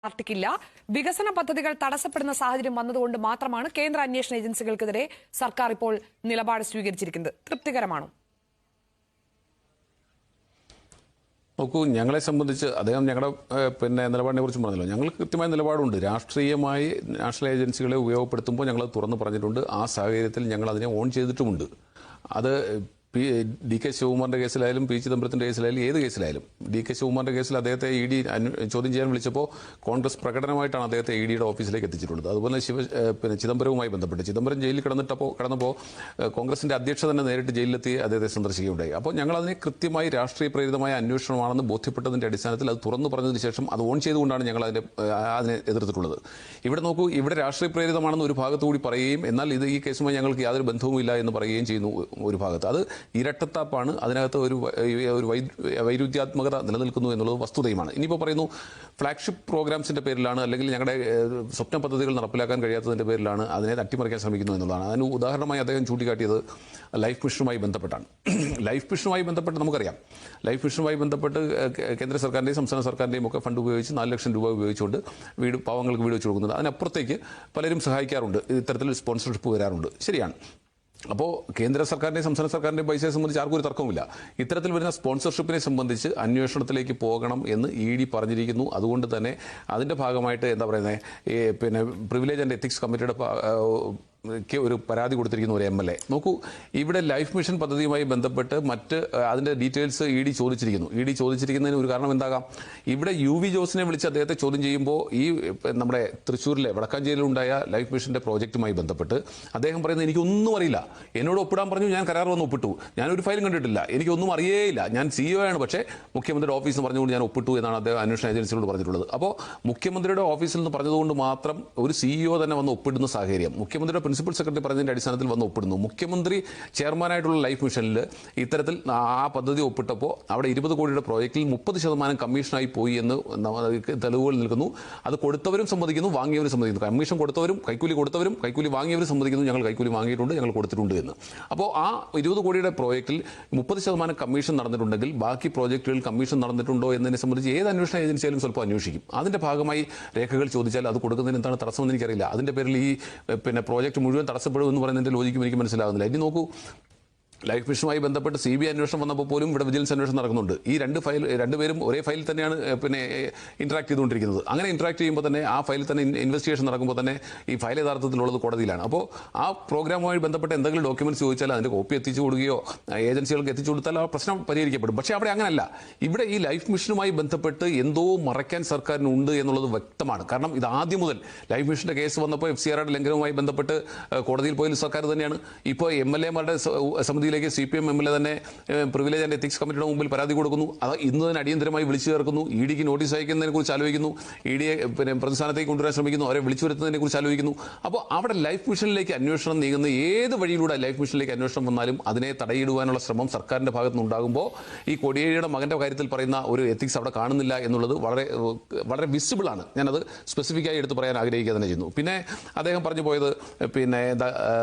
പാർട്ടിക്കില്ല. വികസന പദ്ധതികൾ തടസ്സപ്പെടുന്ന സാഹചര്യം വന്നതുകൊണ്ട് മാത്രമാണ് കേന്ദ്ര അന്വേഷണ ഏജൻസികൾക്കെതിരെ സർക്കാർ ഇപ്പോൾ നിലപാട് സ്വീകരിച്ചിരിക്കുന്നത്. തൃപ്തികരമാണോ? നോക്കൂ, ഞങ്ങളെ സംബന്ധിച്ച് അദ്ദേഹം ഞങ്ങളുടെ നിലപാടിനെ കുറിച്ച് പറഞ്ഞല്ലോ. ഞങ്ങൾക്ക് കൃത്യമായ നിലപാടുണ്ട്. രാഷ്ട്രീയമായി നാഷണൽ ഏജൻസികളെ ഉപയോഗപ്പെടുത്തുമ്പോൾ ഞങ്ങൾ തുറന്നു പറഞ്ഞിട്ടുണ്ട്. ആ സാഹചര്യത്തിൽ ഞങ്ങൾ അതിനെ ഓൺ ചെയ്തിട്ടുമുണ്ട്. അത് ഡി കെ ശിവകുമാറിന്റെ കേസിലായാലും പി ചിദംബരത്തിന്റെ കേസിലായാലും ഏത് കേസിലായാലും ഡി കെ ശിവകുമാറിന്റെ കേസിൽ അദ്ദേഹത്തെ ഇ ഡി ചോദ്യം ചെയ്യാൻ വിളിച്ചപ്പോൾ കോൺഗ്രസ് പ്രകടനമായിട്ടാണ് അദ്ദേഹത്തെ ഇ ഡിയുടെ ഓഫീസിലേക്ക് എത്തിച്ചിട്ടുള്ളത്. അതുപോലെ ചിദംബരവുമായി ബന്ധപ്പെട്ട് ചിദംബരം ജയിലിൽ കടന്നപ്പോൾ കോൺഗ്രസിന്റെ അധ്യക്ഷ തന്നെ നേരിട്ട് ജയിലിലെത്തി അദ്ദേഹത്തെ സന്ദർശിക്കുകയുണ്ടായി. അപ്പോൾ ഞങ്ങൾ അതിനെ കൃത്യമായി രാഷ്ട്രീയ പ്രേരിതമായ അന്വേഷണമാണെന്ന് ബോധ്യപ്പെട്ടതിന്റെ അടിസ്ഥാനത്തിൽ അത് തുറന്നു പറഞ്ഞതിന് ശേഷം അത് ഓൺ ചെയ്തുകൊണ്ടാണ് ഞങ്ങൾ അതിനെ എതിർത്തിട്ടുള്ളത്. ഇവിടെ നോക്കൂ, ഇവിടെ രാഷ്ട്രീയ പ്രേരിതമാണെന്ന് ഒരു ഭാഗത്തു കൂടി പറയുകയും എന്നാൽ ഈ കേസുമായി ഞങ്ങൾക്ക് യാതൊരു ബന്ധവുമില്ല എന്ന് പറയുകയും ചെയ്യുന്നു ഒരു ഭാഗത്ത്. അത് ഇരട്ടത്താപ്പാണ്. അതിനകത്ത് ഒരു വൈരുദ്ധ്യാത്മകത നിലനിൽക്കുന്നു എന്നുള്ളത് വസ്തുതയുമാണ്. ഇനിയിപ്പോൾ പറയുന്നു ഫ്ലാഗ്ഷിപ്പ് പ്രോഗ്രാംസിന്റെ പേരിലാണ് അല്ലെങ്കിൽ ഞങ്ങളുടെ സ്വപ്ന പദ്ധതികൾ നടപ്പിലാക്കാൻ കഴിയാത്തതിന്റെ പേരിലാണ് അതിനെ തട്ടിമറിക്കാൻ ശ്രമിക്കുന്നു എന്നുള്ളതാണ്. അതിന് ഉദാഹരണമായി അദ്ദേഹം ചൂണ്ടിക്കാട്ടിയത് ലൈഫ് മിഷനുമായി ബന്ധപ്പെട്ടാണ്. ലൈഫ് മിഷനുമായി ബന്ധപ്പെട്ട് നമുക്കറിയാം, ലൈഫ് മിഷനുമായി ബന്ധപ്പെട്ട് കേന്ദ്ര സർക്കാരിന്റെയും സംസ്ഥാന സർക്കാരിന്റെയും ഒക്കെ ഫണ്ട് ഉപയോഗിച്ച് 4 ലക്ഷം രൂപ ഉപയോഗിച്ചുകൊണ്ട് പാവങ്ങൾക്ക് വീട് വെച്ച് കൊടുക്കുന്നത്. അതിനപ്പുറത്തേക്ക് പലരും സഹായിക്കാറുണ്ട്. ഇത്തരത്തിൽ സ്പോൺസർഷിപ്പ് വരാറുണ്ട്. ശരിയാണ്. അപ്പോൾ കേന്ദ്ര സർക്കാരിന്റെയും സംസ്ഥാന സർക്കാരിന്റെയും പൈസയെ സംബന്ധിച്ച് ആർക്കും ഒരു തർക്കമില്ല. ഇത്തരത്തിൽ വരുന്ന സ്പോൺസർഷിപ്പിനെ സംബന്ധിച്ച് അന്വേഷണത്തിലേക്ക് പോകണം എന്ന് ഇ ഡി പറഞ്ഞിരിക്കുന്നു. അതുകൊണ്ട് തന്നെ അതിന്റെ ഭാഗമായിട്ട് എന്താ പറയുന്നത്, പ്രിവിലേജ് ആൻഡ് എത്തിക്സ് കമ്മിറ്റിയുടെ ഒരു പരാതി കൊടുത്തിരിക്കുന്ന ഒരു MLA. നോക്കൂ, ഇവിടെ ലൈഫ് മിഷൻ പദ്ധതിയുമായി ബന്ധപ്പെട്ട് അതിന്റെ ഡീറ്റെയിൽസ് ഇ ഡി ചോദിച്ചിരിക്കുന്നു. ഇ ഡി ചോദിച്ചിരിക്കുന്നതിന് ഒരു കാരണം എന്താകാം? ഇവിടെ UV ജോസിനെ വിളിച്ച് അദ്ദേഹത്തെ ചോദ്യം ചെയ്യുമ്പോൾ ഈ നമ്മുടെ തൃശ്ശൂരിലെ വടക്കാഞ്ചേരിയിലുണ്ടായ ലൈഫ് മിഷന്റെ പ്രോജക്റ്റുമായി ബന്ധപ്പെട്ട് അദ്ദേഹം പറയുന്നത് എനിക്കൊന്നും അറിയില്ല, എന്നോട് ഒപ്പിടാൻ പറഞ്ഞു, ഞാൻ കരാർ വന്ന് ഒപ്പിട്ടു, ഞാനൊരു ഫയലും കണ്ടിട്ടില്ല, എനിക്കൊന്നും അറിയേയില്ല, ഞാൻ CEO ആണ്, പക്ഷേ മുഖ്യമന്ത്രിയുടെ ഓഫീസിൽ നിന്ന് പറഞ്ഞുകൊണ്ട് ഞാൻ ഒപ്പിട്ടു എന്നാണ് അദ്ദേഹം അന്വേഷണ ഏജൻസിയോട് പറഞ്ഞിട്ടുള്ളത്. അപ്പോൾ മുഖ്യമന്ത്രിയുടെ ഓഫീസിൽ നിന്ന് പറഞ്ഞതുകൊണ്ട് മാത്രം ഒരു CEO തന്നെ വന്ന് ഒപ്പിടുന്ന സാഹചര്യം, മുഖ്യമന്ത്രിയുടെ പ്രിൻസിപ്പൽ സെക്രട്ടറി പറഞ്ഞതിന്റെ അടിസ്ഥാനത്തിൽ വന്ന് ഒപ്പിടുന്നു. മുഖ്യമന്ത്രി ചെയർമാനായിട്ടുള്ള ലൈഫ് മിഷനിൽ ഇത്തരത്തിൽ ആ പദ്ധതി ഒപ്പിട്ടപ്പോൾ അവിടെ 20 കോടിയുടെ പ്രോജക്റ്റിൽ 30% കമ്മീഷനായി പോയി എന്ന് തെളിവുകൾ നിൽക്കുന്നു. അത് കൊടുത്തവരും സമ്മതിക്കുന്നു, വാങ്ങിയവരും സമ്മതിക്കുന്നു. കമ്മീഷൻ കൊടുത്തവരും കൈക്കൂലി വാങ്ങിയവരും സമ്മതിക്കുന്നു, ഞങ്ങൾ കൈക്കൂലി വാങ്ങിയിട്ടുണ്ട്, ഞങ്ങൾ കൊടുത്തിട്ടുണ്ട് എന്ന്. അപ്പോൾ ആ 20 കോടിയുടെ പ്രോജക്റ്റിൽ 30% കമ്മീഷൻ നടന്നിട്ടുണ്ടെങ്കിൽ ബാക്കി പ്രോജക്റ്റുകളിൽ കമ്മീഷൻ നടന്നിട്ടുണ്ടോ എന്നതിനെ സംബന്ധിച്ച് ഏത് അന്വേഷണ ഏജൻസിയാലും സ്വല്പം അന്വേഷിക്കും. അതിന്റെ ഭാഗമായി രേഖകൾ ചോദിച്ചാൽ അത് കൊടുക്കുന്നതിന് എന്താണ് തടസ്സമെന്ന് എനിക്കറിയില്ല. അതിന്റെ പേരിൽ ഈ പ്രോജക്റ്റ് മുഴുവൻ തടസ്സപ്പെടുമെന്ന് പറയുന്നതിന്റെ ലോജിക്കും എനിക്ക് മനസ്സിലാകുന്നില്ല. ഇനി നോക്കൂ, ലൈഫ് മിഷനുമായി ബന്ധപ്പെട്ട് CBI അന്വേഷണം വന്നപ്പോൾ പോലും ഇവിടെ വിജിലൻസ് അന്വേഷണം നടക്കുന്നുണ്ട്. ഈ രണ്ടുപേരും ഒരേ ഫയലിൽ തന്നെയാണ് ഇന്ററാക്ട് ചെയ്തുകൊണ്ടിരിക്കുന്നത്. അങ്ങനെ ഇന്ററാക്ട് ചെയ്യുമ്പോൾ തന്നെ ആ ഫയലിൽ തന്നെ ഇൻവെസ്റ്റിഗേഷൻ നടക്കുമ്പോൾ തന്നെ ഈ ഫയൽ യഥാർത്ഥത്തിലുള്ളത് കോടതിയിലാണ്. അപ്പോൾ ആ പ്രോഗ്രാമുമായി ബന്ധപ്പെട്ട് എന്തെങ്കിലും ഡോക്യുമെന്റ്സ് ചോദിച്ചാൽ അതിന്റെ കോപ്പി എത്തിച്ചു കൊടുക്കുകയോ ഏജൻസികൾക്ക് എത്തിച്ചു കൊടുത്താൽ ആ പ്രശ്നം പരിഹരിക്കപ്പെടും. പക്ഷേ അവിടെ അങ്ങനെയല്ല. ഇവിടെ ഈ ലൈഫ് മിഷനുമായി ബന്ധപ്പെട്ട് എന്തോ മറയ്ക്കാൻ സർക്കാരിനുണ്ട് എന്നുള്ളത് വ്യക്തമാണ്. കാരണം ഇത് ആദ്യം മുതൽ ലൈഫ് മിഷന്റെ കേസ് വന്നപ്പോൾ FCRയുടെ ലംഘനവുമായി ബന്ധപ്പെട്ട് കോടതിയിൽ പോയ സർക്കാർ തന്നെയാണ്. ഇപ്പോൾ MLA മാരുടെ സമിതി CPM MLA തന്നെ പ്രിവിലേജ് ആൻഡ് എത്തിക്സ് കമ്മിറ്റിയുടെ മുമ്പിൽ പരാതി കൊടുക്കുന്നു. അത് ഇന്ന് തന്നെ അടിയന്തരമായി വിളിച്ചു ചേർക്കുന്നു. ഇ ഡിക്ക് നോട്ടീസ് അയക്കുന്നതിനെ കുറിച്ച് ആലോചിക്കുന്നു. ഇ ഡിയെ പ്രതിസ്ഥാനത്തേക്ക് കൊണ്ടുവരാൻ ശ്രമിക്കുന്നു. അവരെ വിളിച്ചു വരുത്തുന്നതിനെ കുറിച്ച് ആലോചിക്കുന്നു. അപ്പോൾ അവിടെ ലൈഫ് മിഷനിലേക്ക് അന്വേഷണം നീങ്ങുന്ന ഏത് വഴിയിലൂടെ ലൈഫ് മിഷനിലേക്ക് അന്വേഷണം വന്നാലും അതിനെ തടയിടുവാനുള്ള ശ്രമം സർക്കാരിന്റെ ഭാഗത്ത് നിന്നുണ്ടാകുമ്പോൾ ഈ കോടിയേരിയുടെ മകന്റെ കാര്യത്തിൽ പറയുന്ന ഒരു എത്തിക്സ് അവിടെ കാണുന്നില്ല എന്നുള്ളത് വളരെ വളരെ വിസിബിൾ ആണ്. ഞാനത് സ്പെസിഫിക്കായി എടുത്ത് പറയാൻ ആഗ്രഹിക്കുക തന്നെ ചെയ്യുന്നു. പിന്നെ അദ്ദേഹം പറഞ്ഞു പോയത്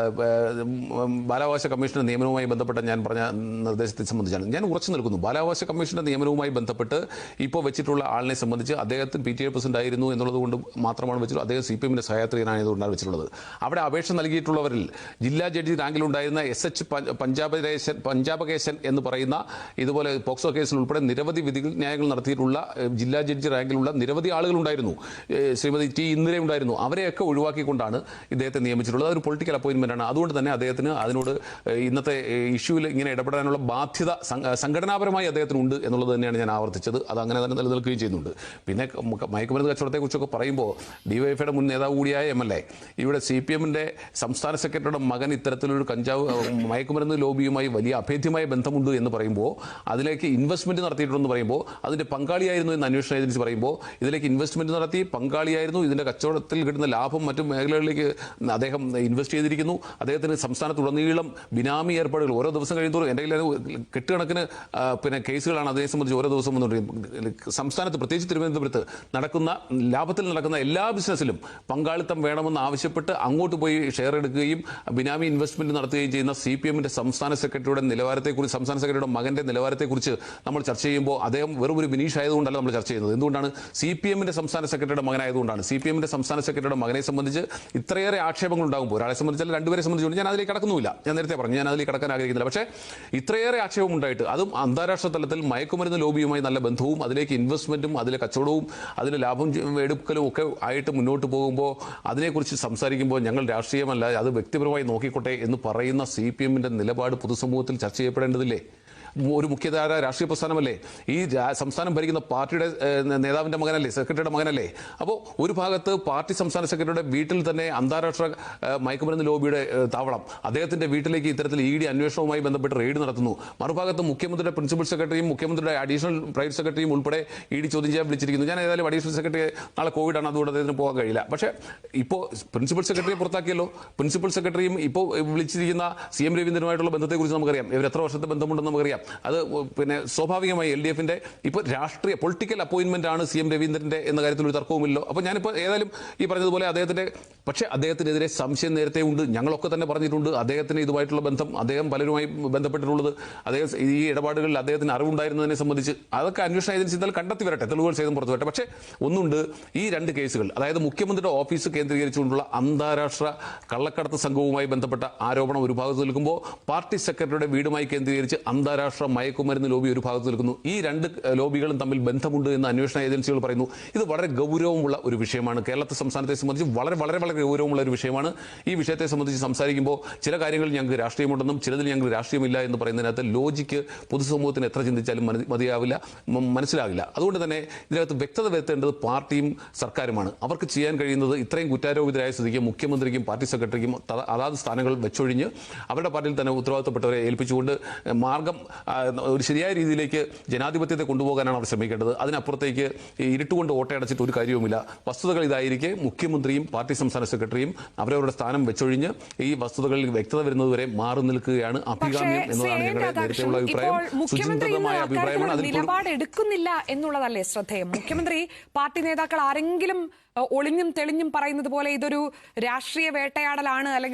ബാലാവകാശ കമ്മീഷന്റെ നിയമനവുമായി ബന്ധപ്പെട്ട ഞാൻ പറഞ്ഞ നിർദ്ദേശത്തെ സംബന്ധിച്ചാണ്. ഞാൻ ഉറച്ചു നിൽക്കുന്നു. ബാലാവകാശ കമ്മീഷന്റെ നിയമനവുമായി ബന്ധപ്പെട്ട് ഇപ്പോൾ വെച്ചിട്ടുള്ള ആളിനെ സംബന്ധിച്ച് അദ്ദേഹത്തിന് PTA പ്രസിഡന്റ് ആയിരുന്നു എന്നുള്ളത് കൊണ്ട് മാത്രമാണ് വെച്ചിട്ടുള്ളത്. അദ്ദേഹം CPMന്റെ സഹായത്രികനായതുകൊണ്ടാണ് വെച്ചിട്ടുള്ളത്. അവിടെ അപേക്ഷ നൽകിയിട്ടുള്ളവരിൽ ജില്ലാ ജഡ്ജി റാങ്കിലുണ്ടായിരുന്ന SH പഞ്ചാബകേശൻ എന്ന് പറയുന്ന ഇതുപോലെ പോക്സോ കേസിൽ ഉൾപ്പെടെ നിരവധി വിധിന്യായങ്ങൾ നടത്തിയിട്ടുള്ള ജില്ലാ ജഡ്ജി റാങ്കിലുള്ള നിരവധി ആളുകളുണ്ടായിരുന്നു. ശ്രീമതി T ഇന്ദിര ഉണ്ടായിരുന്നു. അവരെയൊക്കെ ഒഴിവാക്കിക്കൊണ്ടാണ് ഇദ്ദേഹത്തെ നിയമിച്ചിട്ടുള്ളത്. അതൊരു പൊളിറ്റിക്കൽ അപ്പോയിന്റ്മെന്റ് ആണ്. അതുകൊണ്ട് തന്നെ അദ്ദേഹത്തിന് അതിനോട് ഇന്നത്തെ ഇഷ്യൂവിൽ ഇങ്ങനെ ഇടപെടാനുള്ള ബാധ്യത സംഘടനാപരമായി അദ്ദേഹത്തിനുണ്ട് എന്നുള്ളത് തന്നെയാണ് ഞാൻ ആവർത്തിച്ചത്. അത് അങ്ങനെ തന്നെ നിലനിൽക്കുകയും ചെയ്യുന്നുണ്ട്. പിന്നെ മയക്കുമരുന്ന് കച്ചവടത്തെക്കുറിച്ചൊക്കെ പറയുമ്പോൾ DYFയുടെ മുൻ നേതാവ് കൂടിയായ MLA ഇവിടെ CPMന്റെ സംസ്ഥാന സെക്രട്ടറിയുടെ മകൻ ഇത്തരത്തിലൊരു മയക്കുമരുന്ന് ലോബിയുമായി വലിയ അഭേദ്യമായ ബന്ധമുണ്ട് എന്ന് പറയുമ്പോൾ അതിലേക്ക് ഇൻവെസ്റ്റ്മെന്റ് നടത്തിയിട്ടുണ്ടെന്ന് പറയുമ്പോൾ അതിന്റെ പങ്കാളിയായിരുന്നു എന്ന് അന്വേഷണ ഏജൻസി പറയുമ്പോൾ ഇതിലേക്ക് ഇൻവെസ്റ്റ്മെന്റ് നടത്തി പങ്കാളിയായിരുന്നു, ഇതിന്റെ കച്ചവടത്തിൽ കിട്ടുന്ന ലാഭം മറ്റു മേഖലകളിലേക്ക് അദ്ദേഹം ഇൻവെസ്റ്റ് ചെയ്തിരിക്കുന്നു. അദ്ദേഹത്തിന് സംസ്ഥാനത്തുടനീളം ബിനാമി ഏർപ്പാടുകൾ ഓരോ ദിവസം കഴിയുന്നതോറും എൻ്റെ കയ്യിൽ കെട്ടുകണക്കിന് പിന്നെ കേസുകളാണ് അതിനെ സംബന്ധിച്ച് ഓരോ ദിവസം വന്നുകൊണ്ടിരിക്കുന്നത്. സംസ്ഥാനത്ത് പ്രത്യേകിച്ച് തിരുവനന്തപുരത്ത് ലാഭത്തിൽ നടക്കുന്ന എല്ലാ ബിസിനസ്സിലും പങ്കാളിത്തം വേണമെന്ന് ആവശ്യപ്പെട്ട് അങ്ങോട്ട് പോയി ഷെയർ എടുക്കുകയും ബിനാമി ഇൻവെസ്റ്റ്മെന്റ് നടത്തുകയും ചെയ്യുന്ന CPM-ന്റെ സംസ്ഥാന സെക്രട്ടറിയുടെ നിലവാരത്തെക്കുറിച്ച്, സംസ്ഥാന സെക്രട്ടറിയുടെ മകന്റെ നിലവാരത്തെക്കുറിച്ച് നമ്മൾ ചർച്ച ചെയ്യുമ്പോൾ അദ്ദേഹം വെറും ഒരു ബിനീഷ് ആയതുകൊണ്ടല്ല നമ്മൾ ചർച്ച ചെയ്യുന്നത്. എന്തുകൊണ്ടാണ്? CPM-ന്റെ സംസ്ഥാന സെക്രട്ടറിയുടെ മകനായതുകൊണ്ടാണ്. CPM-ന്റെ സംസ്ഥാന സെക്രട്ടറിയുടെ മകനെ സംബന്ധിച്ച് ഇത്രയേറെ ആക്ഷേപങ്ങൾ ഉണ്ടാകുമ്പോൾ, ഒരാളെ സംബന്ധിച്ചാൽ രണ്ടുപേരെ സംബന്ധിച്ചുകൊണ്ട് ഞാൻ അതിലേക്ക് കടക്കുന്നുമില്ല. ഞാൻ നേരത്തെ പറഞ്ഞു, ഞാൻ അതിലേക്ക് കടക്കാൻ ആഗ്രഹിക്കുന്നില്ല. പക്ഷേ ഇത്രയേറെ ആക്ഷേപം ഉണ്ടായിട്ട്, അതും അന്താരാഷ്ട്ര തലത്തിൽ മയക്കുമരുന്ന് ലോബിയുമായി നല്ല ബന്ധവും അതിലേക്ക് ഇൻവെസ്റ്റ്മെന്റും അതിലെ കച്ചവടവും അതിൽ ലാഭം എടുക്കലും ഒക്കെ ആയിട്ട് മുന്നോട്ട് പോകുമ്പോൾ അതിനെക്കുറിച്ച് സംസാരിക്കുമ്പോൾ ഞങ്ങൾ രാഷ്ട്രീയമല്ല, അത് വ്യക്തിപരമായി നോക്കിക്കോട്ടെ എന്ന് പറയുന്ന CPM-ന്റെ നിലപാട് പൊതുസമൂഹത്തിൽ ചർച്ച ചെയ്യപ്പെടേണ്ടതില്ലേ? ഒരു മുഖ്യധാര രാഷ്ട്രീയ പ്രസ്ഥാനമല്ലേ? ഈ സംസ്ഥാനം ഭരിക്കുന്ന പാർട്ടിയുടെ നേതാവിന്റെ മകനല്ലേ, സെക്രട്ടറിയുടെ മകനല്ലേ? അപ്പോൾ ഒരു ഭാഗത്ത് പാർട്ടി സംസ്ഥാന സെക്രട്ടറിയുടെ വീട്ടിൽ തന്നെ അന്താരാഷ്ട്ര മയക്കുമരുന്ന് ലോബിയുടെ താവളം, അദ്ദേഹത്തിന്റെ വീട്ടിലേക്ക് ഇത്തരത്തിൽ ED അന്വേഷണവുമായി ബന്ധപ്പെട്ട് റെയ്ഡ് നടത്തുന്നു. മറുഭാഗത്ത് മുഖ്യമന്ത്രിയുടെ പ്രിൻസിപ്പൽ സെക്രട്ടറിയും മുഖ്യമന്ത്രിയുടെ അഡീഷണൽ പ്രൈവറ്റ് സെക്രട്ടറിയും ഉൾപ്പെടെ ED ചോദ്യം ചെയ്യാൻ വിളിച്ചിരിക്കുന്നു. ഞാൻ ഏതായാലും അഡീഷണൽ സെക്രട്ടറി നാളെ കോവിഡാണ്, അതുകൊണ്ട് അദ്ദേഹത്തിന് പോകാൻ കഴിയില്ല. പക്ഷേ ഇപ്പോൾ പ്രിൻസിപ്പൽ സെക്രട്ടറിയെ പുറത്താക്കിയല്ലോ. പ്രിൻസിപ്പൽ സെക്രട്ടറിയും ഇപ്പോൾ വിളിച്ചിരിക്കുന്ന CM രവീന്ദ്രനുമായിട്ടുള്ള ബന്ധത്തെക്കുറിച്ച് നമുക്കറിയാം. ഇവർ എത്ര വർഷത്തെ ബന്ധമുണ്ടെന്ന് നമുക്കറിയാം. അത് പിന്നെ സ്വാഭാവികമായി LDF-ന്റെ ഇപ്പോൾ രാഷ്ട്രീയ പൊളിറ്റിക്കൽ അപ്പോയിന്റ്മെന്റ് ആണ് CM രവീന്ദ്രന്റെ എന്ന കാര്യത്തിൽ ഒരു തർക്കവുമില്ലോ. അപ്പോൾ ഞാനിപ്പോൾ ഏതായാലും ഈ പറഞ്ഞതുപോലെ അദ്ദേഹത്തിനെതിരെ സംശയം നേരത്തെ ഉണ്ട്. ഞങ്ങളൊക്കെ തന്നെ പറഞ്ഞിട്ടുണ്ട് അദ്ദേഹത്തിന് ഇതുമായിട്ടുള്ള ബന്ധം, അദ്ദേഹം പലരുമായി ബന്ധപ്പെട്ടിട്ടുള്ളത്, അദ്ദേഹം ഈ ഇടപാടുകളിൽ അദ്ദേഹത്തിന് അറിവുണ്ടായിരുന്നതിനെ സംബന്ധിച്ച് അതൊക്കെ അന്വേഷണ ഏജൻസി എന്തായാലും കണ്ടെത്തി വരട്ടെ, തെളിവുകൾ സഹിതം പുറത്തു വരട്ടെ. പക്ഷേ ഒന്നുണ്ട്, ഈ രണ്ട് കേസുകൾ, അതായത് മുഖ്യമന്ത്രിയുടെ ഓഫീസ് കേന്ദ്രീകരിച്ചുകൊണ്ടുള്ള അന്താരാഷ്ട്ര കള്ളക്കടത്ത് സംഘവുമായി ബന്ധപ്പെട്ട ആരോപണം ഒരു ഭാഗത്ത് നിൽക്കുമ്പോൾ പാർട്ടി സെക്രട്ടറിയുടെ വീടുമായി കേന്ദ്രീകരിച്ച് അന്താരാഷ്ട്ര മയക്കുമരുന്ന് ലോബി ഒരു ഭാഗത്ത് നിൽക്കുന്നു. ഈ രണ്ട് ലോബികളും തമ്മിൽ ബന്ധമുണ്ട് എന്ന് അന്വേഷണ ഏജൻസികൾ പറയുന്നു. ഇത് വളരെ ഗൗരവമുള്ള ഒരു വിഷയമാണ്. കേരളത്തെ സംസ്ഥാനത്തെ സംബന്ധിച്ച് വളരെ വളരെ വളരെ ഗൗരവമുള്ള ഒരു വിഷയമാണ്. ഈ വിഷയത്തെ സംബന്ധിച്ച് സംസാരിക്കുമ്പോൾ ചില കാര്യങ്ങളിൽ ഞങ്ങൾക്ക് രാഷ്ട്രീയമുണ്ടെന്നും ചിലതിൽ ഞങ്ങൾക്ക് രാഷ്ട്രീയമില്ല എന്ന് പറയുന്നതിനകത്ത് ലോജിക്ക് പൊതുസമൂഹത്തിന് എത്ര ചിന്തിച്ചാലും മതിയാവില്ല, മനസ്സിലാവില്ല. അതുകൊണ്ട് തന്നെ ഇതിനകത്ത് വ്യക്തത വരുത്തേണ്ടത് പാർട്ടിയും സർക്കാരുമാണ്. അവർക്ക് ചെയ്യാൻ കഴിയുന്നത് ഇത്രയും കുറ്റാരോപിതരായ സ്ഥിതിക്ക് മുഖ്യമന്ത്രിക്കും പാർട്ടി സെക്രട്ടറിക്കും അതാത് സ്ഥാനങ്ങൾ വെച്ചൊഴിഞ്ഞ് അവരുടെ പാർട്ടിയിൽ തന്നെ ഉത്തരവാദിത്തപ്പെട്ടവരെ ഏൽപ്പിച്ചുകൊണ്ട് മാർഗം ഒരു ശരിയായ രീതിയിലേക്ക് ജനാധിപത്യത്തെ കൊണ്ടുപോകാനാണ് അവർ ശ്രമിക്കേണ്ടത്. അതിനപ്പുറത്തേക്ക് ഇരുട്ടുകൊണ്ട് ഓട്ടയടച്ചിട്ട് ഒരു കാര്യവുമില്ല. വസ്തുതകൾ ഇതായിരിക്കെ മുഖ്യമന്ത്രിയും പാർട്ടി സംസ്ഥാന സെക്രട്ടറിയും അവരവരുടെ സ്ഥാനം വെച്ചൊഴിഞ്ഞ് ഈ വസ്തുതകളിൽ വ്യക്തത വരുന്നതുവരെ മാറി നിൽക്കുകയാണ് അഭികാമ്യം എന്നതാണ് ഞങ്ങളുടെ നേരത്തെയുള്ള അഭിപ്രായം. സുചിന്തമായ അഭിപ്രായമാണ്. നിലപാടെടുക്കുന്നില്ല എന്നുള്ളതല്ലേ ശ്രദ്ധേയം? മുഖ്യമന്ത്രി പാർട്ടി നേതാക്കൾ ആരെങ്കിലും ഒളിഞ്ഞും തെളിഞ്ഞും പറയുന്നത് പോലെ ഇതൊരു രാഷ്ട്രീയ വേട്ടയാടലാണ്, അല്ലെങ്കിൽ